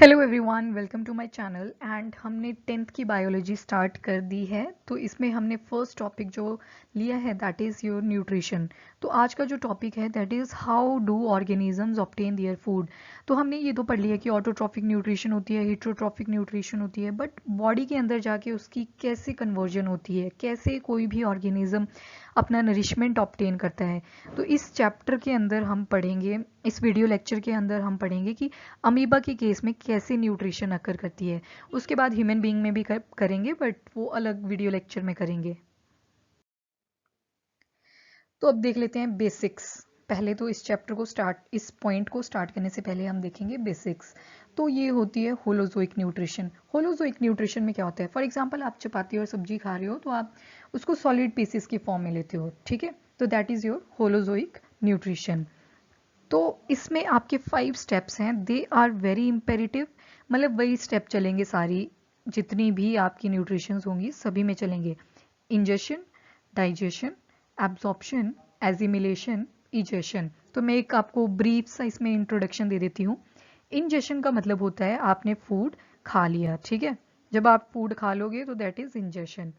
Hello everyone, welcome to my channel. And हमने 10th की biology start कर दी है। तो इसमें हमने फर्स्ट टॉपिक जो लिया है दैट इज़ योर न्यूट्रिशन। तो आज का जो टॉपिक है that is how do organisms obtain their food. तो हमने ये तो पढ़ लिया कि ऑटोट्रॉफिक न्यूट्रिशन होती है, हेट्रोट्रॉफिक न्यूट्रिशन होती है, बट बॉडी के अंदर जाके उसकी कैसे कन्वर्जन होती है, कैसे कोई भी ऑर्गेनिज्म अपना नरिशमेंट ऑब्टेन करता है। तो इस चैप्टर के अंदर हम पढ़ेंगे, इस वीडियो लेक्चर के अंदर हम पढ़ेंगे कि अमीबा के केस में कैसे न्यूट्रिशन अकर करती है। उसके बाद ह्यूमन बीइंग में भी करेंगे, बट वो अलग वीडियो लेक्चर में करेंगे। तो अब देख लेते हैं बेसिक्स। पहले तो इस चैप्टर को इस पॉइंट को स्टार्ट करने से पहले हम देखेंगे बेसिक्स। तो ये होती है होलोजोइक न्यूट्रिशन। होलोजोइक न्यूट्रिशन में क्या होता है, फॉर एग्जांपल आप चपाती और सब्जी खा रहे हो तो आप उसको सॉलिड पीसेस की फॉर्म में लेते हो, ठीक है। तो that is your holozoic nutrition. तो इसमें आपके 5 स्टेप्स हैं, दे आर वेरी इम्पेरेटिव। मतलब वही स्टेप चलेंगे, सारी जितनी भी आपकी न्यूट्रिशंस होंगी सभी में चलेंगे। Ingestion, digestion, absorption, assimilation, egestion. तो मैं एक आपको ब्रीफ सा इसमें इंट्रोडक्शन दे देती हूँ। इंजेशन का मतलब होता है आपने फूड खा लिया, ठीक है। जब आप फूड खा लोगे तो दैट इज इंजेशन।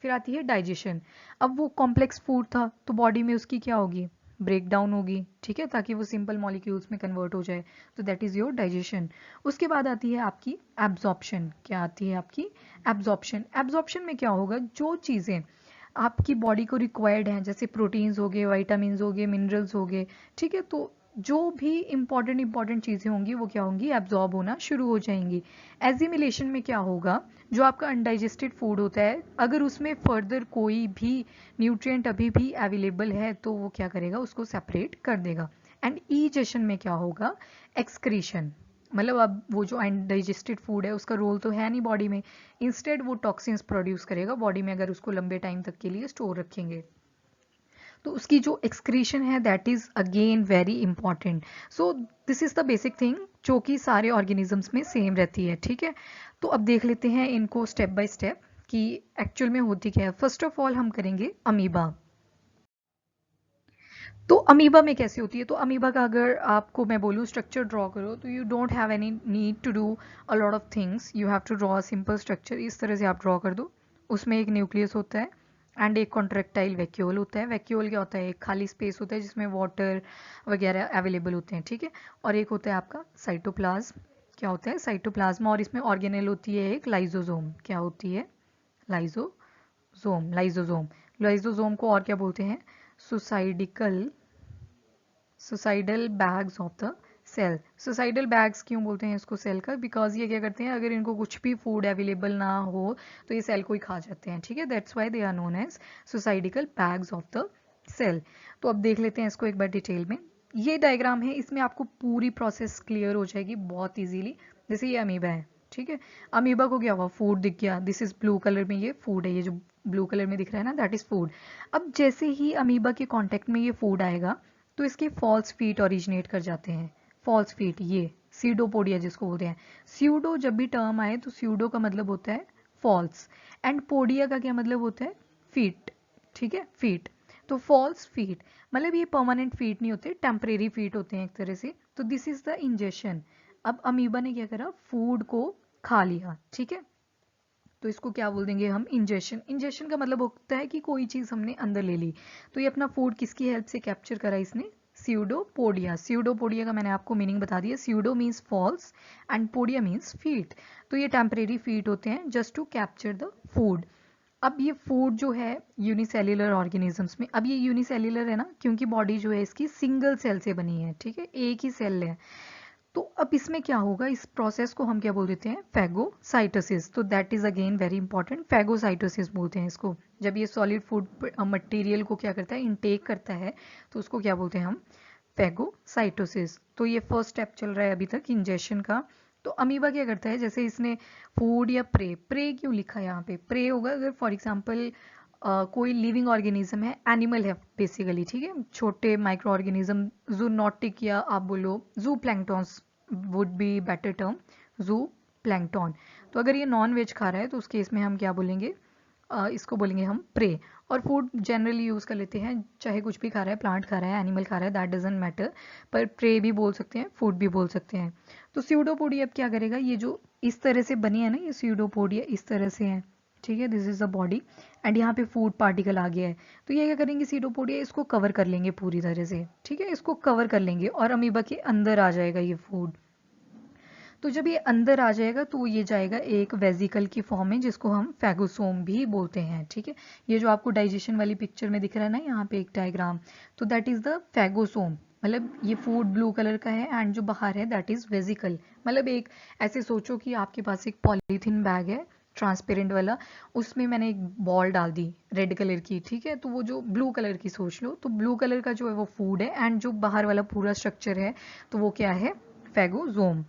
फिर आती है डाइजेशन। अब वो कॉम्प्लेक्स फूड था तो बॉडी में उसकी क्या होगी, ब्रेक डाउन होगी, ठीक है, ताकि वो सिंपल मॉलिक्यूल्स में कन्वर्ट हो जाए। तो दैट इज योर डाइजेशन। उसके बाद आती है आपकी एब्जॉर्प्शन। क्या आती है आपकी एब्जॉर्प्शन। एब्जॉर्प्शन में क्या होगा, जो चीज़ें आपकी बॉडी को रिक्वायर्ड हैं, जैसे प्रोटीन्स हो गए, वाइटामिन हो गए, मिनरल्स हो गए, ठीक है, तो जो भी इंपॉर्टेंट चीज़ें होंगी वो क्या होंगी, एब्जॉर्ब होना शुरू हो जाएंगी। एजिमिलेशन में क्या होगा, जो आपका अनडाइजेस्टेड फूड होता है अगर उसमें फर्दर कोई भी न्यूट्रिएंट अभी भी अवेलेबल है तो वो क्या करेगा, उसको सेपरेट कर देगा। एंड ईजेशन में क्या होगा, एक्सक्रीशन। मतलब अब वो जो अनडाइजेस्टेड फूड है उसका रोल तो है नहीं बॉडी में, इंस्टेड वो टॉक्सिन्स प्रोड्यूस करेगा बॉडी में अगर उसको लंबे टाइम तक के लिए स्टोर रखेंगे। तो उसकी जो एक्सक्रीशन है that is again very important. So this is the basic thing जो कि सारे ऑर्गेनिजम्स में सेम रहती है, ठीक है। तो अब देख लेते हैं इनको स्टेप बाय स्टेप कि एक्चुअल में होती क्या है। फर्स्ट ऑफ ऑल हम करेंगे अमीबा। तो अमीबा में कैसे होती है, तो अमीबा का अगर आपको मैं बोलूँ स्ट्रक्चर ड्रॉ करो तो you don't have any need to do a lot of things, you have to draw a simple structure. इस तरह से आप ड्रॉ कर दो। उसमें एक न्यूक्लियस होता है एंड एक कॉन्ट्रेक्टाइल वैक्यूल होता है। वैक्यूल क्या होता है, एक खाली स्पेस होता है जिसमें वाटर वगैरह अवेलेबल होते हैं, ठीक है। और एक होता है आपका साइटोप्लाज्म। क्या होता है, साइटोप्लाज्म। और इसमें ऑर्गेनेल होती है एक लाइजोसोम। क्या होती है, लाइजोसोम। लाइजोसोम, लाइजोसोम को और क्या बोलते हैं, suicidical suicidal bags of the cell. Suicidal bags क्यों बोलते हैं इसको सेल का, बिकॉज ये क्या करते हैं, अगर इनको कुछ भी फूड अवेलेबल ना हो तो ये सेल को ही खा जाते हैं, ठीक है। That's why they are known as suicidical bags of the cell. तो अब देख लेते हैं इसको एक बार डिटेल में। ये डायग्राम है, इसमें आपको पूरी प्रोसेस क्लियर हो जाएगी बहुत इजीली। जैसे ये अमीबा है, ठीक है। अमीबा को क्या हुआ, फूड दिख गया, दिस इज ब्लू कलर में ये फूड है, ये जो ब्लू कलर में दिख रहा है ना दैट इज फूड। अब जैसे ही अमीबा के कांटेक्ट में ये फूड आएगा तो इसके फॉल्स फीट ओरिजिनेट कर जाते हैं। फॉल्स फीट, ये सीडोपोडिया जिसको बोलते हैं। स्यूडो जब भी टर्म आए तो स्यूडो का मतलब होता है फॉल्स, एंड पोडिया का क्या मतलब होता है, फीट, ठीक है, फीट। तो फॉल्स फीट मतलब ये परमानेंट फीट नहीं होते, टेम्परेरी फीट होते हैं एक तरह से। तो दिस इज द इंजेशन। अब अमीबा ने क्या करा, फूड को खा लिया, ठीक है। तो इसको क्या बोल देंगे हम, इंजेशन। इंजेशन का मतलब होता है कि कोई चीज हमने अंदर ले ली। तो ये अपना फूड किसकी हेल्प से कैप्चर करा इसने, स्यूडोपोडिया। स्यूडोपोडिया का मैंने आपको मीनिंग बता दिया, pseudo means false and podia means feet. तो ये टेम्परेरी फीट होते हैं just to capture the food. अब ये फूड जो है यूनिसेल्युलर ऑर्गेनिजम्स में, अब ये यूनिसेल्युलर है ना क्योंकि बॉडी जो है इसकी सिंगल सेल से बनी है, ठीक है, एक ही सेल है। तो अब इसमें क्या होगा, इस प्रोसेस को हम क्या बोल देते हैं, फैगोसाइटोसिस। तो that is again very important, phagocytosis बोलते हैं इसको। जब ये सॉलिड फूड मटेरियल को क्या करता है, इनटेक करता है, तो उसको क्या बोलते हैं हम, फैगोसाइटोसिस। तो ये फर्स्ट स्टेप चल रहा है अभी तक इंजेशन का। तो अमीबा क्या करता है, जैसे इसने फूड या प्रे, प्रे क्यों लिखा है यहाँ पे, प्रे होगा अगर फॉर एग्जाम्पल कोई लिविंग ऑर्गेनिज्म है, एनिमल है बेसिकली, ठीक है, छोटे माइक्रो ऑर्गेनिज्म, जूनोटिक या आप बोलो जू planktons would be better term, जू प्लैंक्टॉन। तो अगर ये नॉन वेज खा रहा है तो उस केस में हम क्या बोलेंगे, इसको बोलेंगे हम प्रे। और फूड जनरली यूज़ कर लेते हैं, चाहे कुछ भी खा रहा है, प्लांट खा रहा है, एनिमल खा रहा है, दैट डजेंट मैटर, पर प्रे भी बोल सकते हैं, फूड भी बोल सकते हैं। तो स्यूडोपोडिया अब क्या करेगा, ये जो इस तरह से बनी है ना, ये स्यूडोपोडिया इस तरह से है, ठीक है, this is the body and यहाँ पे फूड पार्टिकल आ गया है। तो ये क्या करेंगे, स्यूडोपोडिया इसको कवर कर लेंगे पूरी तरह से, ठीक है, इसको कवर कर लेंगे और अमीबा के अंदर आ जाएगा ये फूड। तो जब ये अंदर आ जाएगा तो ये जाएगा एक वेजिकल की फॉर्म में, जिसको हम फैगोसोम भी बोलते हैं, ठीक है। ये जो आपको डाइजेशन वाली पिक्चर में दिख रहा है ना यहाँ पे एक डायग्राम, तो दैट इज द फैगोसोम, मतलब ये फूड ब्लू कलर का है एंड जो बाहर है दैट इज वेजिकल। मतलब एक ऐसे सोचो कि आपके पास एक पॉलीथीन बैग है ट्रांसपेरेंट वाला, उसमें मैंने एक बॉल डाल दी रेड कलर की, ठीक है, तो वो जो ब्लू कलर की सोच लो, तो ब्लू कलर का जो है वो फूड है एंड जो बाहर वाला पूरा स्ट्रक्चर है तो वो क्या है, फैगोसोम।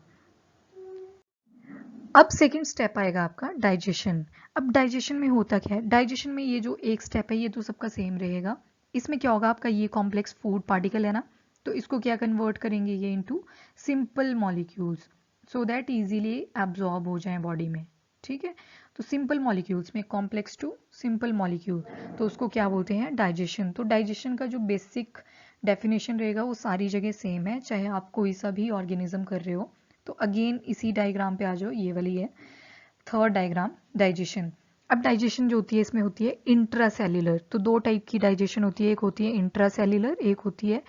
अब सेकंड स्टेप आएगा आपका डाइजेशन। अब डाइजेशन में होता क्या है, डाइजेशन में ये जो एक स्टेप है ये तो सबका सेम रहेगा। इसमें क्या होगा, आपका ये कॉम्प्लेक्स फूड पार्टिकल है ना, तो इसको क्या कन्वर्ट करेंगे ये into simple molecules, so that easily absorb हो जाए बॉडी में, ठीक है। तो सिंपल मॉलिक्यूल्स में कॉम्प्लेक्स टू सिंपल मॉलिक्यूल, तो उसको क्या बोलते हैं, डाइजेशन। तो डाइजेशन का जो बेसिक डेफिनेशन रहेगा वो सारी जगह सेम है, चाहे आप कोई सा भी ऑर्गेनिज्म कर रहे हो। तो अगेन इसी डायग्राम पे आ जाओ, ये वाली है थर्ड डायग्राम, डाइजेशन। अब डाइजेशन जो होती है इसमें होती है इंट्रासेल्युलर। तो दो टाइप की डाइजेशन होती है, एक होती है इंट्रासेल्युलर, एक होती है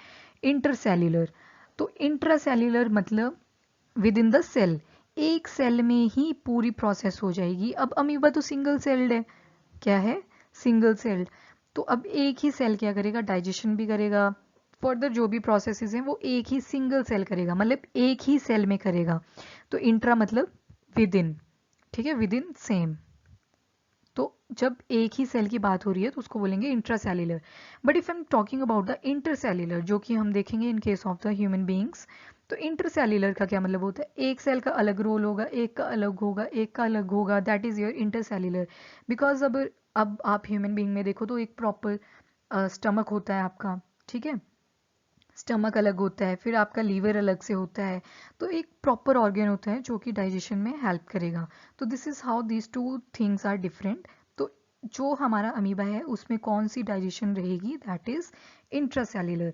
इंटरसेल्युलर। तो इंट्रासेल्युलर मतलब विद इन द सेल, एक सेल में ही पूरी प्रोसेस हो जाएगी। अब अमीबा तो सिंगल सेल्ड है, क्या है, सिंगल सेल्ड। तो अब एक ही सेल क्या करेगा, डाइजेशन भी करेगा, फर्दर जो भी प्रोसेसेस हैं वो एक ही सिंगल सेल करेगा, मतलब एक ही सेल में करेगा। तो इंट्रा मतलब विद इन, ठीक है, विद इन सेम। तो जब एक ही सेल की बात हो रही है तो उसको बोलेंगे intracellular. But if I am talking about the intercellular, जो कि हम देखेंगे in case of the human beings, तो इंटरसेल्युलर का क्या मतलब होता है, एक सेल का अलग रोल होगा, एक का अलग होगा, एक का अलग होगा, that is your intercellular. Because अब आप ह्यूमन बीइंग में देखो तो एक प्रॉपर स्टमक होता है आपका, ठीक है, स्टमक अलग होता है, फिर आपका लीवर अलग से होता है, तो एक प्रॉपर ऑर्गन होता है जो कि डाइजेशन में हेल्प करेगा। तो this is how these two things are different. तो जो हमारा अमीबा है उसमें कौन सी डाइजेशन रहेगी, दैट इज इंट्रासेल्युलर।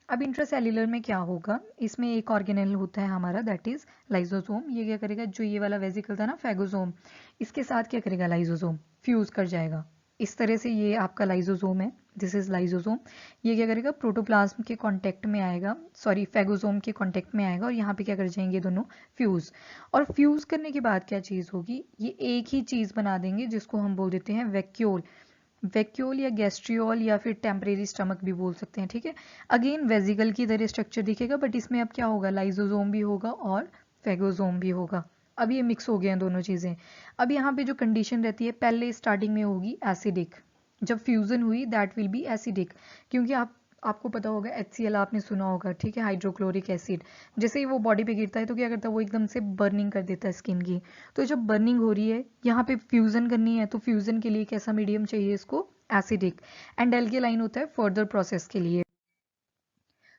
अब इंट्रासेल्युलर में क्या होगा, इसमें एक ऑर्गेनेल होता है हमारा दैट इज लाइजोसोम। ये क्या करेगा, जो ये वाला वेजिकल था ना फैगोसोम, इसके साथ क्या करेगा, लाइजोसोम फ्यूज कर जाएगा। इस तरह से ये आपका लाइजोसोम है, दिस इज लाइजोसोम। ये क्या करेगा, प्रोटोप्लाज्म के कांटेक्ट में आएगा, सॉरी फैगोसोम के कांटेक्ट में आएगा और यहाँ पे क्या कर जाएंगे दोनों, फ्यूज। और फ्यूज करने के बाद क्या चीज होगी, ये एक ही चीज बना देंगे जिसको हम बोल देते हैं वैक्यूल। वैक्यूल या गैस्ट्रियोल या फिर टेम्परेरी स्टमक भी बोल सकते हैं, ठीक है। अगेन वेजिकल की तरह स्ट्रक्चर दिखेगा, बट इसमें अब क्या होगा, लाइजोसोम भी होगा और फैगोसोम भी होगा। अब ये मिक्स हो गए हैं दोनों चीजें। अब यहाँ पे जो कंडीशन रहती है, पहले स्टार्टिंग में होगी एसिडिक, जब फ्यूजन हुई दैट विल बी एसिडिक, क्योंकि आपको पता होगा HCl आपने सुना होगा, ठीक है, हाइड्रोक्लोरिक एसिड। जैसे ही वो बॉडी पे गिरता है तो क्या करता है, वो एकदम से बर्निंग कर देता है स्किन की। तो जब बर्निंग हो रही है, यहाँ पे फ्यूजन करनी है, तो फ्यूजन के लिए कैसा मीडियम चाहिए इसको, एसिडिक। एंड एल्केलाइन होता है फर्दर प्रोसेस के लिए।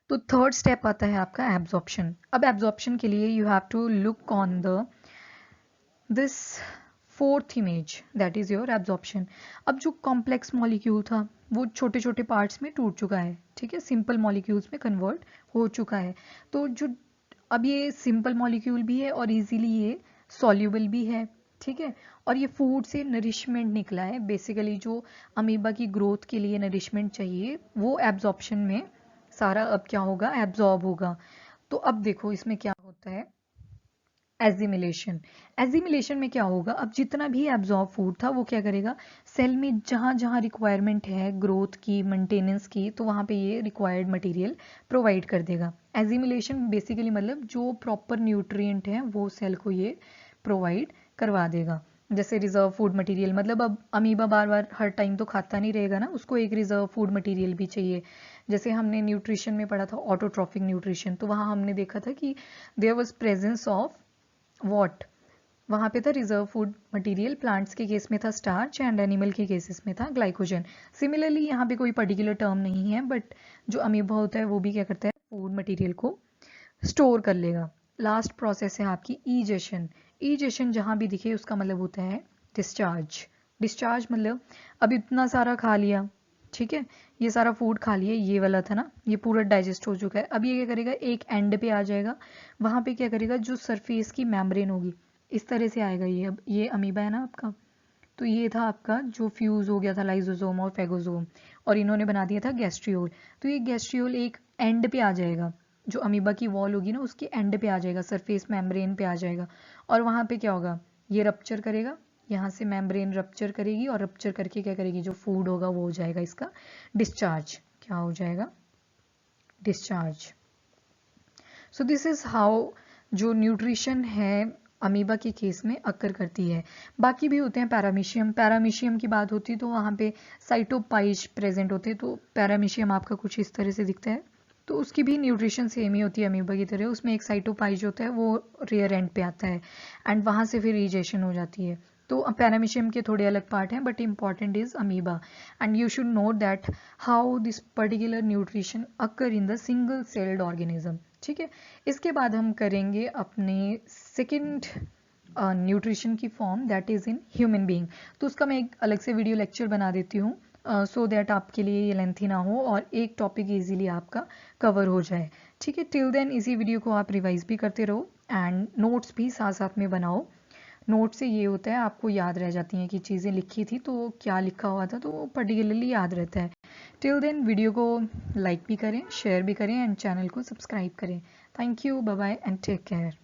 तो थर्ड स्टेप आता है आपका एब्जॉर्प्शन। अब एब्जॉर्प्शन के लिए you have to look on the this fourth image, that is your absorption. अब जो कॉम्प्लेक्स मॉलिक्यूल था वो छोटे छोटे पार्ट्स में टूट चुका है, ठीक है, सिंपल मॉलिक्यूल्स में कन्वर्ट हो चुका है। तो जो अब ये सिंपल मॉलिक्यूल भी है और इजीली ये सॉल्यूबल भी है, ठीक है, और ये फूड से नरिशमेंट निकला है। बेसिकली जो अमीबा की ग्रोथ के लिए नरिशमेंट चाहिए वो एब्जॉर्प्शन में सारा अब क्या होगा, एब्जॉर्ब होगा। तो अब देखो इसमें क्या होता है, एजिमिलेशन। एजिमिलेशन में क्या होगा, अब जितना भी एब्जॉर्ब फूड था वो क्या करेगा, सेल में जहां जहां रिक्वायरमेंट है ग्रोथ की, मेंटेनेंस की, तो वहां पे ये रिक्वायर्ड मटेरियल प्रोवाइड कर देगा। एजिमिलेशन बेसिकली मतलब जो प्रॉपर न्यूट्रिएंट है वो सेल को ये प्रोवाइड करवा देगा। जैसे रिजर्व फूड मटेरियल, मतलब अब अमीबा बार बार हर टाइम तो खाता नहीं रहेगा ना, उसको एक रिजर्व फूड मटेरियल भी चाहिए। जैसे हमने न्यूट्रिशन में पढ़ा था ऑटोट्रॉफिक न्यूट्रिशन, तो वहां हमने देखा था कि there was presence of what, वहां पे था रिजर्व फूड मटेरियल, प्लांट्स के केस में था स्टार्च एंड एनिमल के केसेस में था ग्लाइकोजन। सिमिलरली यहाँ पे कोई पर्टिकुलर टर्म नहीं है, बट जो अमीबा होता है वो भी क्या करता है, फूड मटेरियल को स्टोर कर लेगा। लास्ट प्रोसेस है आपकी ईजेशन। ईजेशन जहां भी दिखे उसका मतलब होता है डिस्चार्ज, डिस्चार्ज मतलब अब इतना सारा खा लिया, ठीक है, ये सारा फूड खा लिया, ये वाला था ना, ये पूरा डाइजेस्ट हो चुका है। अब ये क्या करेगा, एक एंड पे आ जाएगा, वहाँ पे क्या करेगा, जो सरफेस की मेम्ब्रेन होगी इस तरह से आएगा ये। अब ये अमीबा है ना आपका, तो ये था आपका जो फ्यूज हो गया था लाइजोसोम और फेगोसोम, और इन्होंने बना दिया था गैस्ट्रियोल। तो ये गैस्ट्रियोल एक एंड पे आ जाएगा, जो अमीबा की वॉल होगी ना उसके एंड पे आ जाएगा, सरफेस मेम्ब्रेन पे आ जाएगा, और वहाँ पे क्या होगा, ये रप्चर करेगा, यहाँ से मेम्ब्रेन रप्चर करेगी, और रप्चर करके क्या करेगी, जो फूड होगा वो हो जाएगा इसका डिस्चार्ज। क्या हो जाएगा, discharge. So this is how जो न्यूट्रिशन है अमीबा के केस में अक्कर करती है। बाकी भी होते हैं पैरामीशियम, पैरामीशियम की बात होती है तो वहाँ पे साइटोपाइज प्रेजेंट होते हैं, तो पैरामीशियम आपका कुछ इस तरह से दिखता है, तो उसकी भी न्यूट्रिशन सेम ही होती है अमीबा की तरह। उसमें एक साइटोपाइज होता है, वो रेयर एंड पे आता है, एंड वहाँ से फिर रिजेशन हो जाती है। तो पैरामीशियम के थोड़े अलग पार्ट हैं, but important is amoeba, and you should note that how this particular nutrition occur in the single celled organism. ठीक है, इसके बाद हम करेंगे अपने सेकेंड न्यूट्रिशन की form, that is in human being. तो उसका मैं एक अलग से वीडियो लेक्चर बना देती हूँ, सो दैट आपके लिए ये लेंथी ना हो और एक टॉपिक इजीली आपका कवर हो जाए। ठीक है, टिल देन इसी वीडियो को आप रिवाइज भी करते रहो, एंड नोट्स भी साथ साथ में बनाओ। नोट से ये होता है आपको याद रह जाती हैं कि चीज़ें लिखी थी तो क्या लिखा हुआ था, तो वो पर्टिकुलरली याद रहता है। टिल देन वीडियो को लाइक भी करें, शेयर भी करें, एंड चैनल को सब्सक्राइब करें। Thank you, bye bye and take care.